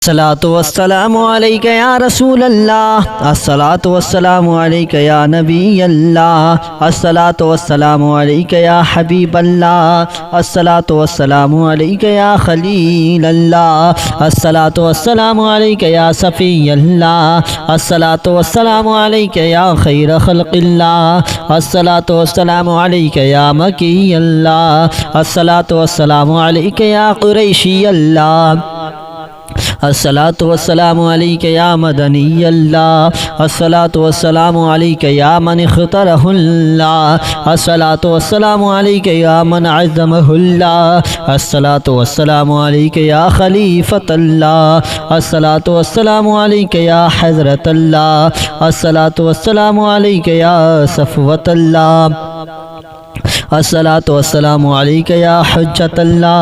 अस्सलातु वस्सलामु अलैका या रसूल अल्लाह, अस्सलातु वस्सलामु अलैका या नबी अल्लाह, अस्सलातु वस्सलामु अलैका या हबीब अल्लाह, अस्सलातु वस्सलामु अलैका या खलील अल्लाह, अस्सलातु वस्सलामु अलैका या सफी अल्लाह, अस्सलातु वस्सलामु अलैका या खैर खल्क़िल्लाह, अस्सलातु वस्सलामु अलैका या मकी अल्लाह, अस्सलातु वस्सलामु अलैका या कुरैशी अल्लाह, अस्सलातु वस्सलामु अलैका या मदनी अल्लाह, अस्सलातु वस्सलामु अलैका या मन इख्तरहुल्लाह, अस्सलातु वस्सलामु अलैका या मन अज़्ज़महुल्लाह, अस्सलातु वस्सलामु अलैका या खलीफतल्लाह, अस्सलातु वस्सलामु अलैका या हज़रतल्लाह, अस्सलातु वस्सलामु अलैका या सफ़वतल्लाह, अस्सलातु वस्सलामु अलैका या हुज्जतल्लाह,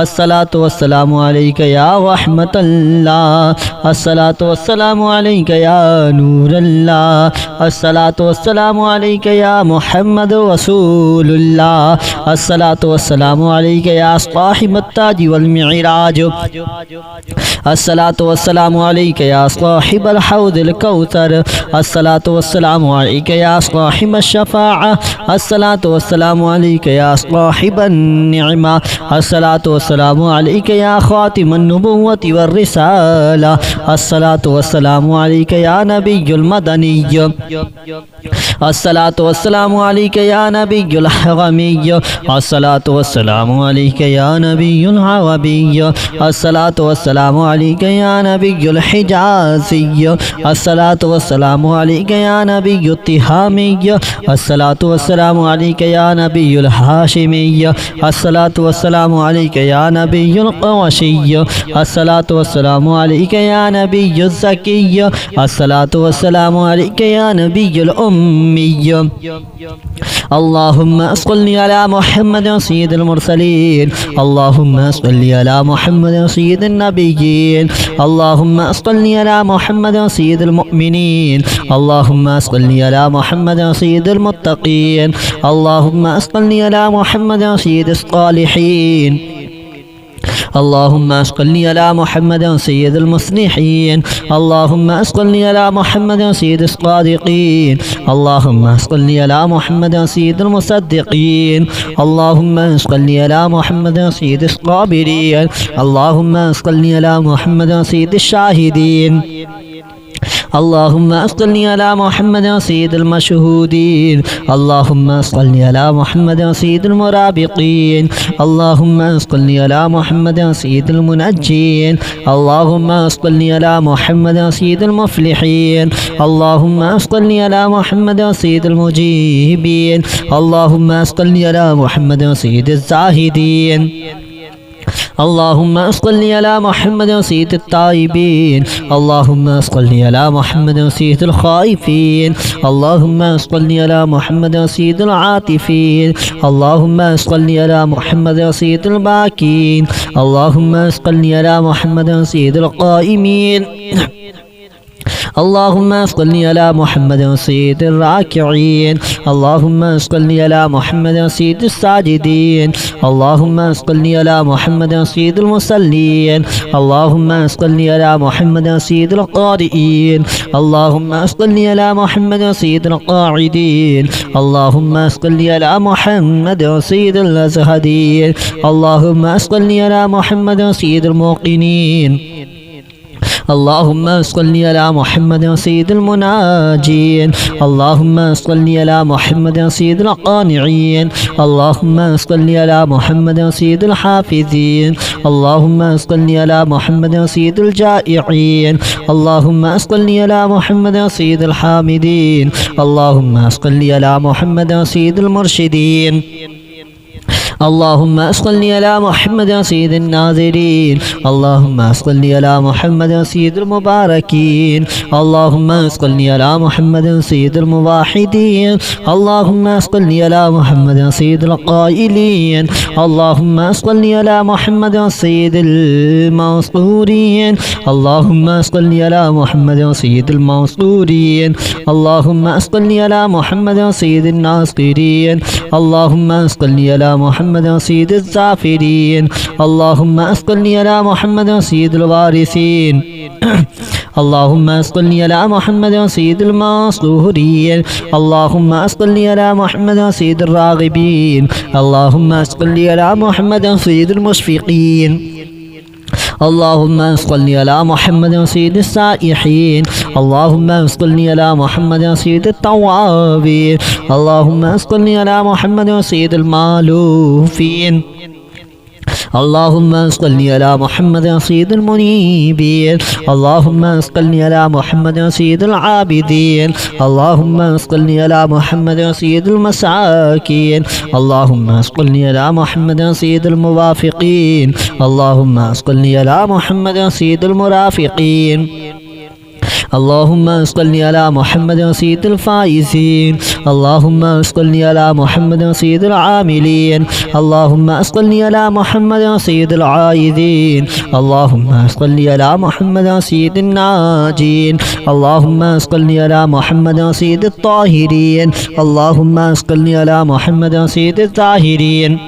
अस्सलातु वस्सलामु अलैका या रहमतल्लाह, अस्सलातु वस्सलामु अलैका या नूरल्लाह, अस्सलातु वस्सलामु अलैका या मुहम्मद रसूलुल्लाह, अस्सलातु वस्सलामु अलैका या साहिबत ताज वल मिअराज, अस्सलातु वस्सलामु अलैका या साहिबल हौदिल कौसर, अस्सलातु वस्सलामु अलैका या साहिबश शफाअह, अस्सलातु वस्सलामु अलैका या साहिबन निअमा, अस्सलातु वस्सलामु अलैका या खातिमुन नुबुव्वति वर रिसाला, अस्सलातु वस्सलामु अलैका या नबियुल मदनिय्य, अस्सलातु वस्सलामु अलैका या नबियुल हरमिय्य, अस्सलातु वस्सलामु अलैका या नबियुल अरबिय्य, अस्सलातु वस्सलामु अलैका या नबियुल हिजाज़िय्य, अस्सलातु वस्सलामु अलैका या नबियुत तिहामिय्य, अस्सलातु वस्सलामु अलैका या नबियुल हाशिमिय्य, अस्सलातु वस्सलामु अलैका या नबियुल क़ुरशिय्य, अस्सलातु वस्सलामु अलैका या नबियुज़ ज़किय्य, अस्सलातु वस्सलामु अलैका या नबियुल उम्मिय्य, अल्लाहुम्मा सल्लि अला मुहम्मद सय्यिदिल मुरसलीन, अल्लाहुम्मा सल्लि अला मुहम्मद सय्यिदिन नबिय्यीन, अल्लाहुम्मा सल्लि अला मुहम्मद सय्यिदिल मुअमिनीन, अल्लाहुम्मा सल्लि अला मुहम्मद सय्यिदिल मुत्तक़ीन, अल्लाहुम्मा सल्लि अला मुहम्मद सय्यिदिस सालिहीन, अल्लाहुम्मा सल्लि अला मुहम्मद सय्यिदिल मुस्लिहीन, अल्लाहुम्मा सल्लि अला मुहम्मद सय्यिदिस सादिक़ीन, अल्लाहुम्मा सल्लि अला मुहम्मद सय्यिदिल मुसद्दिक़ीन, अल्लाहुम्मा सल्लि अला मुहम्मद सय्यिदिस साबिरीन, अल्लाहुम्मा सल्लि अला मुहम्मद सय्यिदिश शाहिदीन, अल्लाहुम्मा सल्लि अला मुहम्मद सय्यिदिल मशहूदीन, अल्लाहुम्मा सल्लि अला मुहम्मद सय्यिदिल मुराबिक़ीन, अल्लाहुम्मा सल्लि अला मुहम्मद सय्यिदिल मुनज्जीन, अल्लाहुम्मा सल्लि अला मुहम्मद सय्यिदिल मुफ़्लिहीन, अल्लाहुम्मा सल्लि अला मुहम्मद सय्यिदिल मुजीबीन, अल्लाहुम्मा सल्लि अला मुहम्मद सय्यिदिज़ ज़ाहिदीन, अल्लाहुम्मा सल्लि अला मुहम्मद सय्यिदित ताइबीन, अल्लाहुम्मा सल्लि अला मुहम्मद सय्यिदिल खाइफीन, अल्लाहुम्मा सल्लि अला मुहम्मद सय्यिदिल आतिफीन, अल्लाहुम्मा सल्लि अला मुहम्मद सय्यिदिल बाकीन, अल्लाहुम्मा सल्लि अला मुहम्मद सय्यिदिल क़ाइमीन, अल्लाहुम्मा सल्लि अला मुहम्मद सय्यिदिर राकिईन, अल्लाहुम्मा सल्लि अला मुहम्मद सय्यिदिस साजिदीन, अल्लाहुम्मा सल्लि अला मुहम्मद सय्यिदिल मुसल्लीन, अल्लाहुम्मा सल्लि अला मुहम्मद सय्यिदिल क़ारिईन, अल्लाहुम्मा सल्लि अला मुहम्मद सय्यिदिल क़ाइदीन, अल्लाहुम्मा सल्लि अला मुहम्मद सय्यिदिल अज़हदीन, अल्लाहुम्मा सल्लि अला मुहम्मद सय्यिदिल मुक़िनीन, अल्लाहुम्मा सल्लि अला मुहम्मद सय्यिदिल मुनाजीन, अल्लाहुम्मा सल्लि अला मुहम्मद सय्यिदिल क़ानिईन, अल्लाहुम्मा सल्लि अला मुहम्मद सय्यिदिल हाफ़िज़ीन, अल्लाहुम्मा सल्लि अला मुहम्मद सय्यिदिल जाइईन, अल्लाहुम्मा सल्लि अला मुहम्मद सय्यिदिल हामिदीन, अल्लाहुम्मा सल्लि अला मुहम्मद सय्यिदिल मुरशिदीन, अल्लाहुम्मा सल्लि अला मुहम्मद सय्यिदिन नाज़िरीन, अल्लाहुम्मा सल्लि अला मुहम्मद सय्यिदिल मुबारकीन, अल्लाहुम्मा सल्लि अला मुहम्मद सय्यिदिल मुवाहिदीन, अल्लाहुम्मा सल्लि अला मुहम्मद सय्यिदिल क़ाइलीन, अल्लाहुम्मा सल्लि अला मुहम्मद सय्यिदिल मौसूरीन, अल्लाहुम्मा सल्लि अला मुहम्मद सय्यिदिल मौसूरीन, अल्लाहुम्मा सल्लि अला मुहम्मद सय्यिदिन नासिरीन, अल्लाहुम्मा सल्लि अला मुहम्मद محمد سيد الزافرين اللهم أصلي على محمد سيد الوارثين اللهم أصلي على محمد سيد المنصورين اللهم أصلي على محمد سيد الراغبين اللهم أصلي على محمد سيد المشفقين اللهم صل على محمد سيد السائحين اللهم صل على محمد سيد التوابين اللهم صل على محمد سيد المالوفين اللهم صل على محمد سيد المنيبين اللهم صل على محمد سيد العابدين اللهم صل على محمد سيد المساكين اللهم صل على محمد سيد الموافقين اللهم صل على محمد سيد المرافقين اللهم صل على محمد سيد الفائزين اللهم صل على محمد سيد العاملين اللهم صل على محمد سيد العائذين اللهم صل على محمد سيد الناجين اللهم صل على محمد سيد الطاهرين اللهم صل على محمد سيد الطاهرين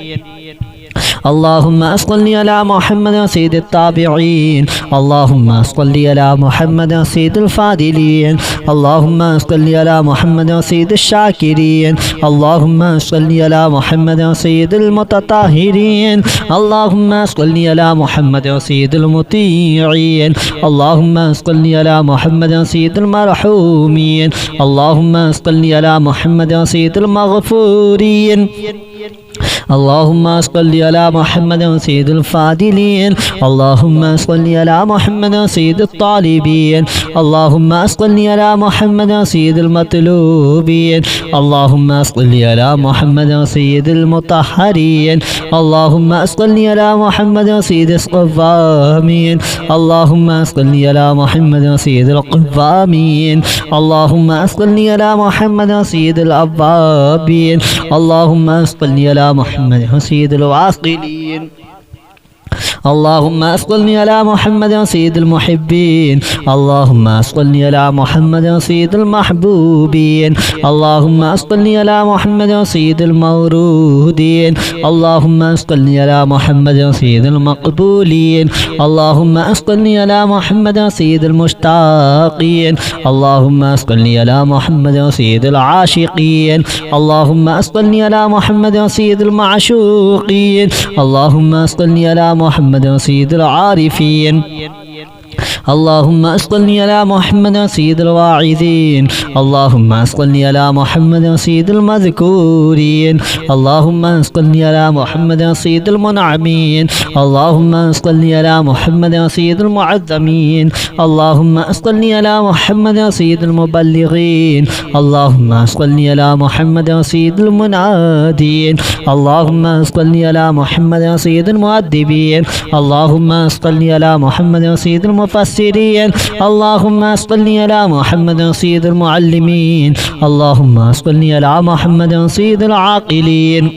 اللهم صل على محمد سيد التابعين اللهم صل على محمد سيد الفاضلين اللهم صل على محمد سيد الشاكرين اللهم صل على محمد سيد المتطهرين اللهم صل على محمد سيد المطيعين اللهم صل على محمد سيد المرحومين اللهم صل على محمد سيد المغفورين اللهم صل على محمد سيد الفاضلين اللهم صل على محمد سيد الطالبين اللهم صل على محمد سيد المطلوبين اللهم صل على محمد سيد المطهرين اللهم صل على محمد سيد الصوامين اللهم صل على محمد سيد القوامين اللهم صل على محمد سيد الأوابين اللهم صل على محمد سيد الواصلين اللهم صل على محمد سيد المحبين اللهم صل على محمد سيد المحبوبين اللهم صل على محمد سيد المورودين اللهم صل على محمد سيد المقبولين اللهم صل على محمد سيد المشتاقين اللهم صل على محمد سيد العاشقين اللهم صل على محمد سيد المعشوقين اللهم صل على محمد سيد العارفين اللهم صل على محمد سيد الواعظين اللهم صل على محمد سيد المذكورين اللهم صل على محمد سيد المنعمين اللهم صل على محمد سيد المعظمين اللهم صل على محمد سيد المبلغين اللهم صل على محمد سيد المنادين اللهم صل على محمد سيد المؤدبين اللهم صل على محمد سيد المفسرين اللهم صل على محمد سيد المعلمين اللهم صل على محمد سيد العاقلين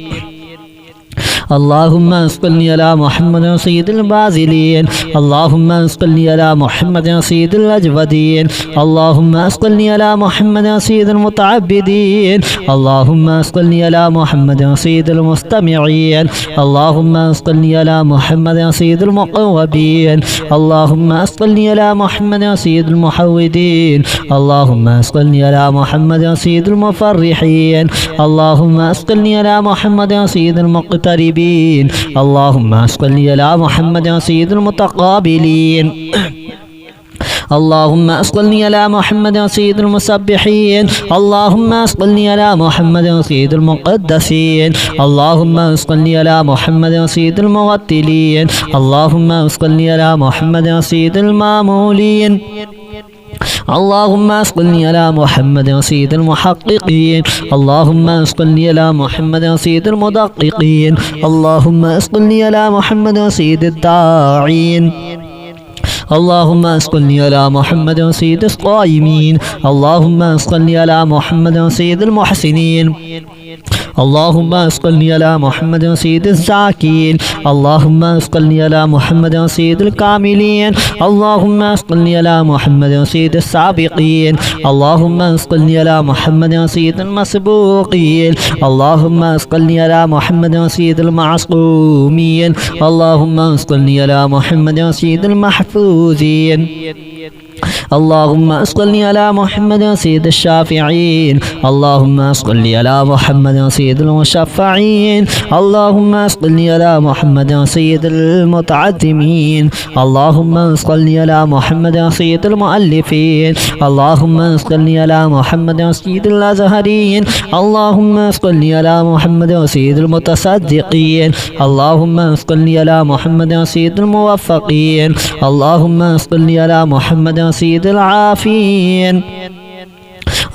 اللهم صل على محمد سيد البازلين اللهم صل على محمد سيد الأجودين اللهم صل على محمد سيد المتعبدين اللهم صل على محمد سيد المستمعين اللهم صل على محمد سيد المقوبين اللهم صل على محمد سيد المحودين اللهم صل على محمد سيد المفرحين اللهم صل على محمد سيد المقتربين اللهم صل على محمد سيد المتقابلين اللهم صل على محمد سيد المسبحين اللهم صل على محمد سيد المقدسين اللهم صل على محمد سيد المغتلين اللهم صل على محمد سيد المامولين اللهم صل على محمد سيد المحققين اللهم صل على محمد سيد المدققين اللهم صل على محمد سيد الداعين اللهم صل على محمد سيد القائمين اللهم صل على محمد سيد المحسنين اللهم صل على محمد سيد الزاكين اللهم صل على محمد سيد الكاملين اللهم صل على محمد سيد السابقين اللهم صل على محمد سيد المسبوقين اللهم صل على محمد سيد المعصومين اللهم صل على محمد سيد المحفوظين اللهم صل على محمد سيد الشافعين اللهم صل على محمد سيد المشفعين اللهم صل على محمد سيد المتعدمين اللهم صل على محمد سيد المؤلفين اللهم صل على محمد سيد الأزهرين اللهم صل على محمد سيد المتصدقين اللهم صل على محمد سيد الموفقين اللهم صل على محمد سيد العافين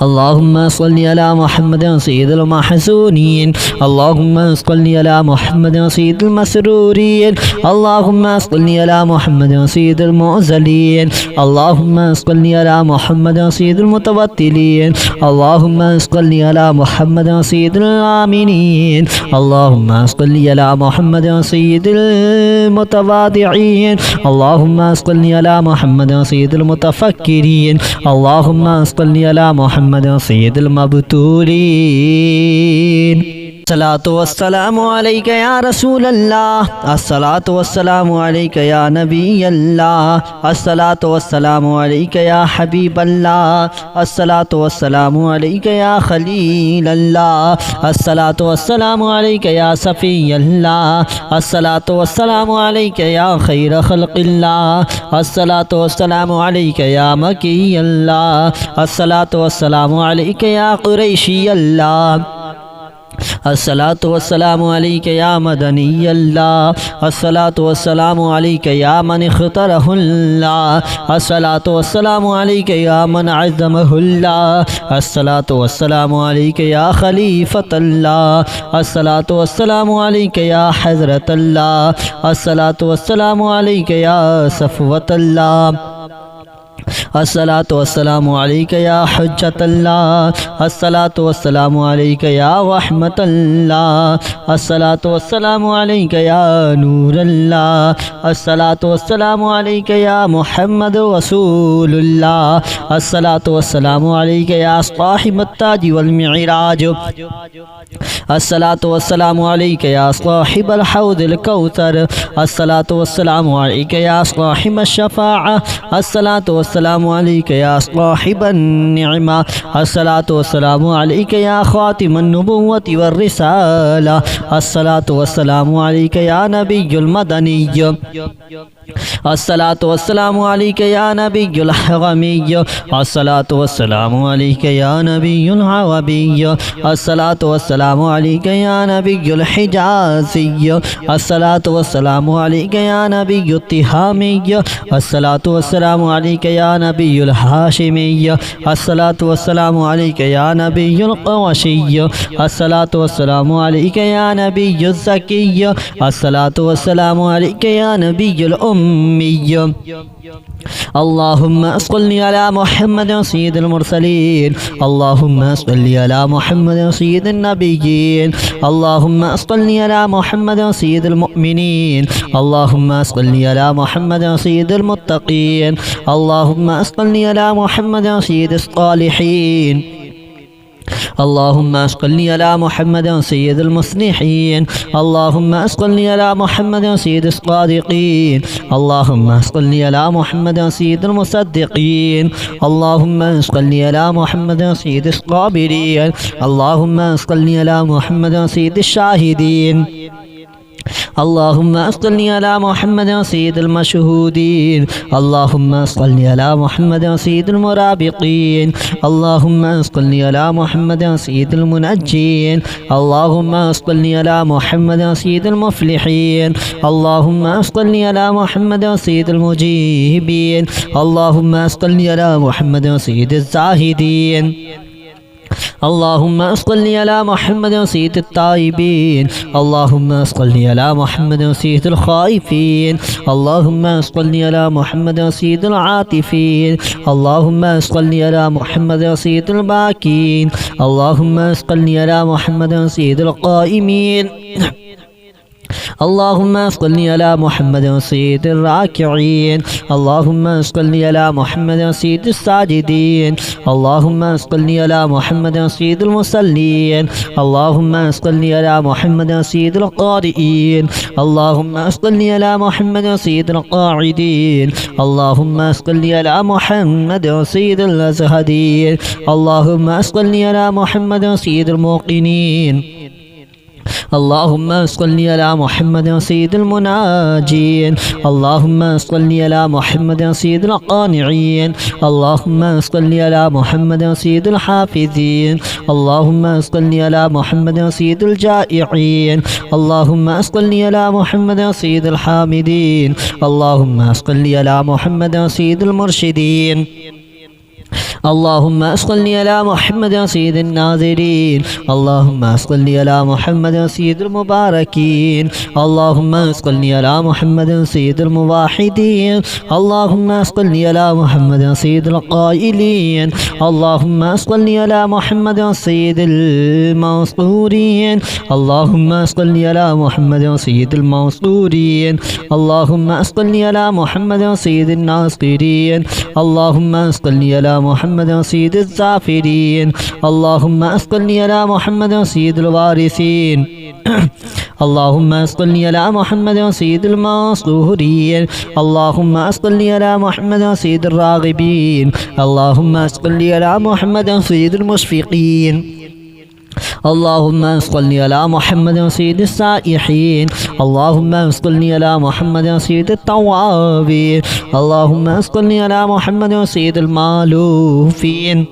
اللهم صل على محمد سيد المحزونين اللهم صل على محمد سيد المسرورين اللهم صل على محمد سيد المعزلين اللهم صل على محمد سيد المتوتلين اللهم صل على محمد سيد الآمنين اللهم صل على محمد سيد المتواضعين اللهم صل على محمد سيد المتفكرين اللهم صل على محمد سيد المبتولين الصلاة والسلام عليك يا رسول الله الصلاة والسلام عليك يا نبي الله الصلاة والسلام عليك يا حبيب الله الصلاة والسلام عليك يا خليل الله الصلاة والسلام عليك يا صفي الله الصلاة والسلام عليك يا خير خلق الله الصلاة والسلام عليك يا مكي الله الصلاة والسلام عليك يا قريشي الله الصلاة والسلام عليك يا مدني الله الصلاة والسلام عليك يا من اختاره الله الصلاة والسلام عليك يا من عظمه الله الصلاة والسلام عليك يا خليفة الله الصلاة والسلام عليك يا حضرة الله الصلاة والسلام عليك يا صفوة الله الصلاة والسلام عليك يا حجة الله الصلاة والسلام عليك يا رحمة الله الصلاة والسلام عليك يا نور الله الصلاة والسلام عليك يا محمد رسول الله الصلاة والسلام عليك يا صاحب التاج والمعراج الصلاة والسلام عليك يا صاحب الحوض الكوثر الصلاة والسلام عليك يا صاحب الشفاعة الصلاة والسلام عليك يا صاحب النعمة الصلاة والسلام عليك يا خاتم النبوة والرسالة الصلاة والسلام عليك يا نبي المدني الصلاة والسلام عليك يا نبي الحرمي الصلاة والسلام عليك يا نبي العربي الصلاة والسلام عليك يا نبي الحجازي الصلاة والسلام عليك يا نبي التهامي الصلاة والسلام عليك يا نبي الهاشمي الصلاة والسلام عليك يا نبي القرشي الصلاة والسلام عليك يا نبي الزكي الصلاة والسلام عليك يا نبي الأمي اللهم صل على محمد سيد المرسلين اللهم صل على محمد سيد النبيين اللهم صل على محمد سيد المؤمنين اللهم صل على محمد سيد المتقين اللهم صل على محمد سيد الصالحين اللهم صل على محمد سيد المصلحين اللهم صل على محمد سيد الصادقين اللهم صل على محمد سيد المصدقين اللهم صل على محمد سيد الصابرين اللهم صل على محمد سيد الشاهدين اللهم صل على محمد سيد المشهودين اللهم صل على محمد سيد المرابطين اللهم صل على محمد سيد المنجين اللهم صل على محمد سيد المفلحين اللهم صل على محمد سيد المجيبين اللهم صل على محمد سيد الزاهدين اللهم صل على محمد سيد التائبين اللهم صل على محمد سيد الخائفين اللهم صل على محمد سيد العاطفين اللهم صل على محمد سيد الباكين اللهم صل على محمد سيد القائمين اللهم صل على محمد سيد الراكعين اللهم صل على محمد سيد الساجدين اللهم صل على محمد سيد المصلين اللهم صل على محمد سيد القارئين اللهم صل على محمد سيد القاعدين اللهم صل على محمد سيد الزهدين اللهم صل على محمد سيد الموقنين اللهم صل على محمد سيد المناجين اللهم صل على محمد سيد القانعين اللهم صل على محمد سيد الحافظين اللهم صل على محمد سيد الجائعين اللهم صل على محمد سيد الحامدين اللهم صل على محمد سيد المرشدين اللهم صل على محمد سيد الناظرين اللهم صل على محمد سيد المباركين اللهم صل على محمد سيد الموحدين اللهم صل على محمد سيد القائلين اللهم صل على محمد سيد المنصورين اللهم صل على محمد سيد المنصورين اللهم صل على محمد سيد الناصرين اللهم صل على محمد سيد الزافرين اللهم صل على محمد سيد الوارثين اللهم صل على محمد سيد المنصورين اللهم صل على محمد سيد الراغبين اللهم صل على محمد سيد المشفقين اللهم صل على محمد سيد السائحين اللهم صل على محمد سيد التوابين اللهم صل على محمد سيد المالوفين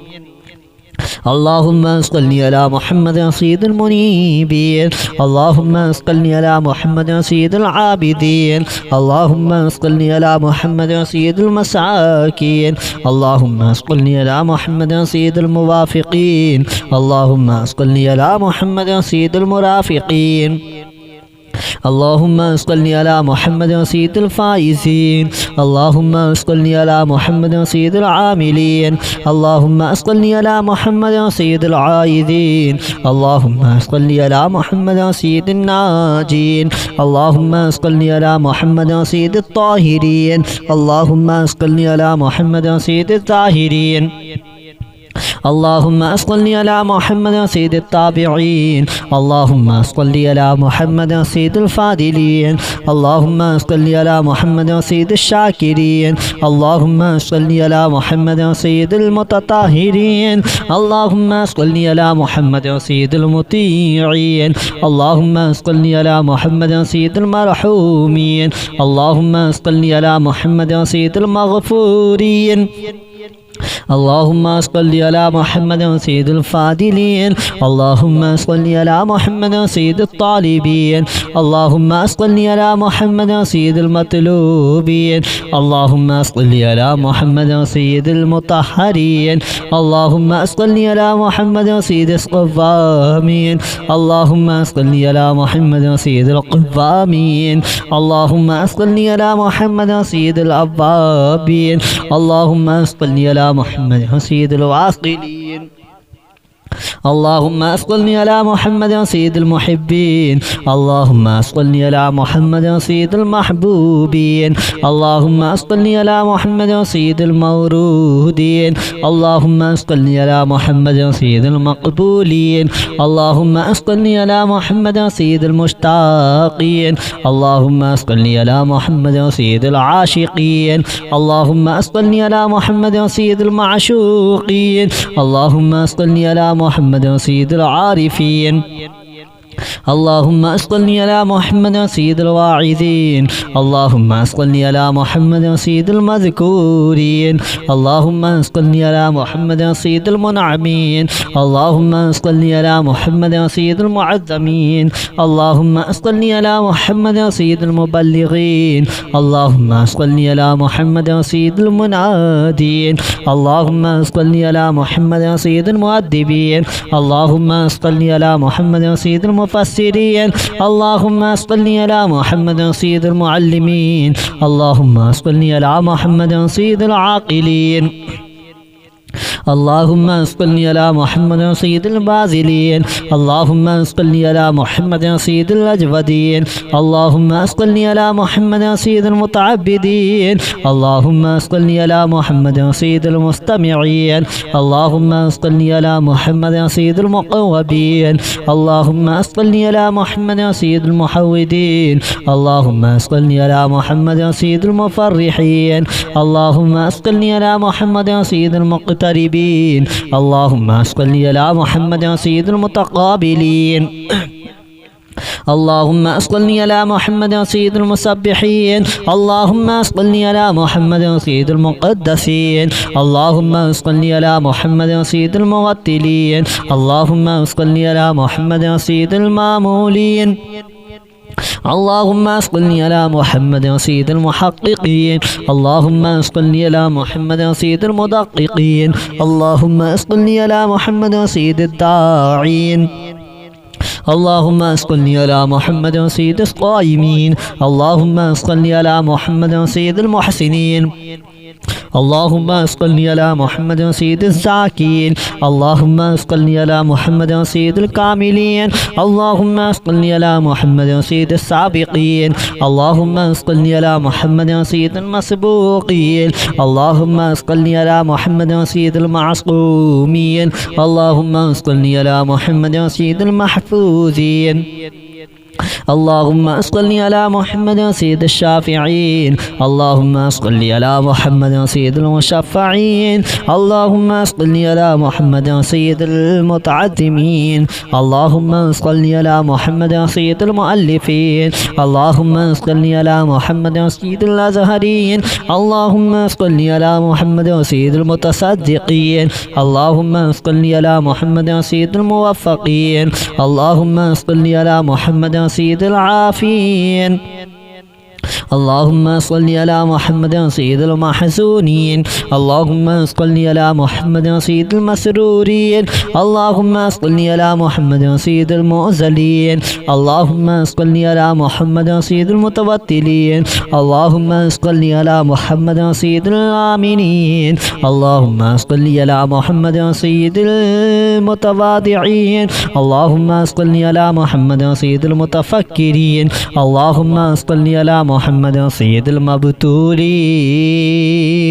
اللهم صل على محمد سيد المنيبين اللهم صل على محمد سيد العابدين اللهم صل على محمد سيد المساكين اللهم صل على محمد سيد الموافقين اللهم صل على محمد سيد المرافقين اللهم صل على محمد سيد الفائزين اللهم صل على محمد سيد العاملين اللهم صل على محمد سيد العائذين اللهم صل على محمد سيد الناجين اللهم صل على محمد سيد الطاهرين اللهم صل على محمد سيد الطاهرين اللهم صل على محمد سيد التابعين اللهم صل على محمد سيد الفاضلين اللهم صل على محمد سيد الشاكرين اللهم صل على محمد سيد المتطهرين اللهم صل على محمد سيد المطيعين اللهم صل على محمد سيد المرحومين اللهم صل على محمد سيد المغفورين اللهم صل على محمد سيد الفاضلين اللهم صل على محمد سيد الطالبين اللهم صل على محمد سيد المطلوبين اللهم صل على محمد سيد المطهرين اللهم صل على محمد سيد القوامين اللهم صل على محمد سيد القوامين اللهم صل على محمد سيد الأوابين اللهم صل على محمد سيد الواصلين اللهم صل على محمد سيد المحبين اللهم صل على محمد سيد المحبوبين اللهم صل على محمد سيد المورودين اللهم صل على محمد سيد المقبولين اللهم صل على محمد سيد المشتاقين اللهم صل على محمد سيد العاشقين اللهم صل على محمد سيد المعشوقين اللهم صل على محمد سيد العارفين اللهم صل على محمد سيد الواعظين اللهم صل على محمد سيد المذكورين اللهم صل على محمد سيد المنعمين اللهم صل على محمد سيد المعظمين اللهم صل على محمد سيد المبلغين اللهم صل على محمد سيد المنادين اللهم صل على محمد سيد المؤدبين اللهم صل على محمد سيد المفسرين اللهم صل على محمد سيد المعلمين اللهم صل على محمد سيد العاقلين اللهم صل على محمد سيد البازلين اللهم صل على محمد سيد الأجودين اللهم صل على محمد سيد المتعبدين اللهم صل على محمد سيد المستمعين اللهم صل على محمد سيد المقوبين اللهم صل على محمد سيد المحودين اللهم صل على محمد سيد المفرحين اللهم صل على محمد سيد المقتربين اللهم صل على محمد سيد المتقابلين اللهم صل على محمد سيد المسبحين اللهم صل على محمد سيد المقدسين اللهم صل على محمد سيد الموتلين اللهم صل على محمد سيد المامولين اللهم صل على محمد سيد المحققين اللهم صل على محمد سيد المدققين اللهم صل على محمد سيد الداعين اللهم صل على محمد سيد الصائمين اللهم صل على محمد سيد المحسنين اللهم صل على محمد سيد الزاكين اللهم صل على محمد سيد الكاملين اللهم صل على محمد سيد السابقين اللهم صل على محمد سيد المسبوقين اللهم صل على محمد سيد المعصومين اللهم صل على محمد سيد المحفوظين اللهم صل على محمد سيد الشافعين اللهم صل على محمد سيد المشفعين اللهم صل على محمد سيد المتعظمين اللهم صل على محمد سيد المؤلفين اللهم صل على محمد سيد الأزهرين اللهم صل على محمد سيد المتصدقين اللهم صل على محمد سيد الموفقين اللهم صل على محمد سيد العافين اللهم صل على محمد سيد المحزونين اللهم صل على محمد سيد المسرورين اللهم صل على محمد سيد المؤزلين اللهم صل على محمد سيد المتوتلين اللهم صل على محمد سيد الآمنين اللهم صل على محمد سيد المتواضعين اللهم صل على محمد سيد المتفكرين اللهم صل على محمد سيد المبتولين